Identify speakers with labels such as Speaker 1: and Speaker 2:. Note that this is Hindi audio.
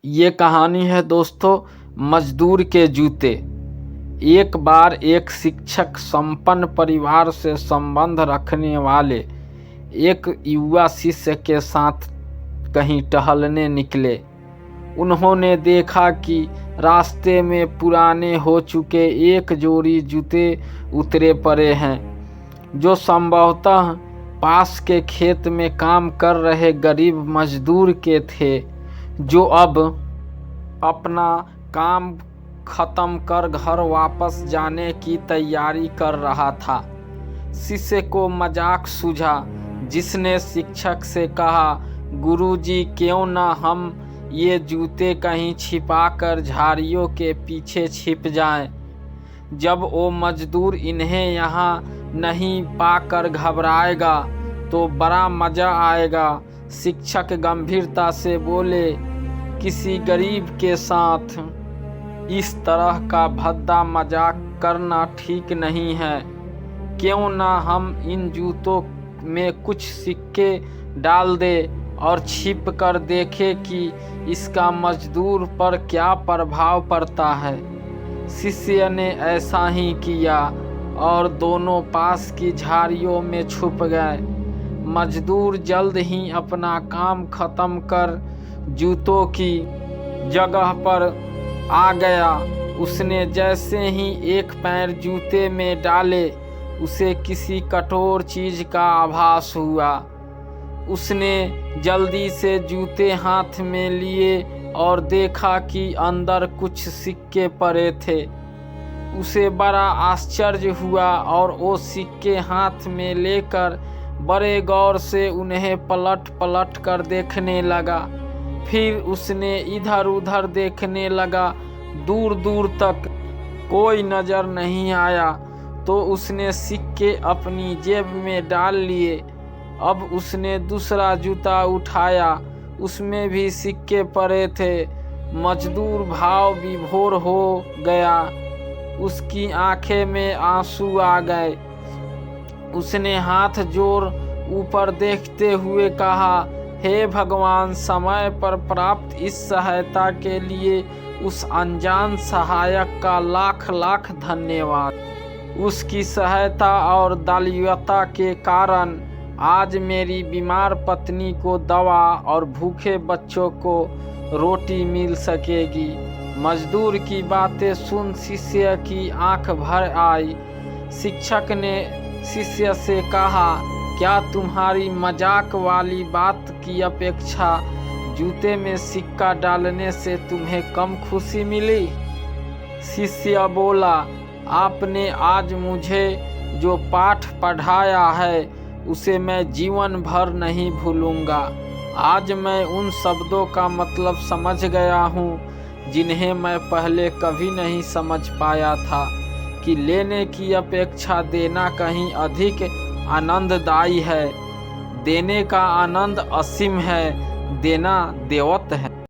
Speaker 1: ये कहानी है दोस्तों मजदूर के जूते। एक बार एक शिक्षक संपन्न परिवार से संबंध रखने वाले एक युवा शिष्य के साथ कहीं टहलने निकले। उन्होंने देखा कि रास्ते में पुराने हो चुके एक जोड़ी जूते उतरे पड़े हैं, जो संभवतः पास के खेत में काम कर रहे गरीब मजदूर के थे, जो अब अपना काम खत्म कर घर वापस जाने की तैयारी कर रहा था। शिष्य को मजाक सूझा, जिसने शिक्षक से कहा, गुरुजी, क्यों ना हम ये जूते कहीं छिपाकर झाड़ियों के पीछे छिप जाएं। जब वो मजदूर इन्हें यहाँ नहीं पाकर घबराएगा तो बड़ा मज़ा आएगा। शिक्षक गंभीरता से बोले, किसी गरीब के साथ इस तरह का भद्दा मजाक करना ठीक नहीं है। क्यों ना हम इन जूतों में कुछ सिक्के डाल दे और छिप कर देखें कि इसका मजदूर पर क्या प्रभाव पड़ता है। शिष्य ने ऐसा ही किया और दोनों पास की झाड़ियों में छुप गए। मजदूर जल्द ही अपना काम खत्म कर जूतों की जगह पर आ गया। उसने जैसे ही एक पैर जूते में डाले, उसे किसी कठोर चीज का आभास हुआ। उसने जल्दी से जूते हाथ में लिए और देखा कि अंदर कुछ सिक्के पड़े थे। उसे बड़ा आश्चर्य हुआ और वो सिक्के हाथ में लेकर बड़े गौर से उन्हें पलट पलट कर देखने लगा। फिर उसने इधर उधर देखने लगा। दूर दूर तक कोई नज़र नहीं आया तो उसने सिक्के अपनी जेब में डाल लिए। अब उसने दूसरा जूता उठाया, उसमें भी सिक्के पड़े थे। मजदूर भाव विभोर हो गया, उसकी आंखें में आंसू आ गए। उसने हाथ जोड़ ऊपर देखते हुए कहा, हे भगवान, समय पर प्राप्त इस सहायता के लिए उस अनजान सहायक का लाख लाख धन्यवाद। उसकी सहायता और दयालुता के कारण आज मेरी बीमार पत्नी को दवा और भूखे बच्चों को रोटी मिल सकेगी। मजदूर की बातें सुन शिष्य की आंख भर आई। शिक्षक ने शिष्य से कहा, क्या तुम्हारी मजाक वाली बात की अपेक्षा जूते में सिक्का डालने से तुम्हें कम खुशी मिली? शिष्य बोला, आपने आज मुझे जो पाठ पढ़ाया है उसे मैं जीवन भर नहीं भूलूंगा। आज मैं उन शब्दों का मतलब समझ गया हूँ जिन्हें मैं पहले कभी नहीं समझ पाया था, कि लेने की अपेक्षा देना कहीं अधिक आनंददायी है। देने का आनंद असीम है, देना देवत्व है।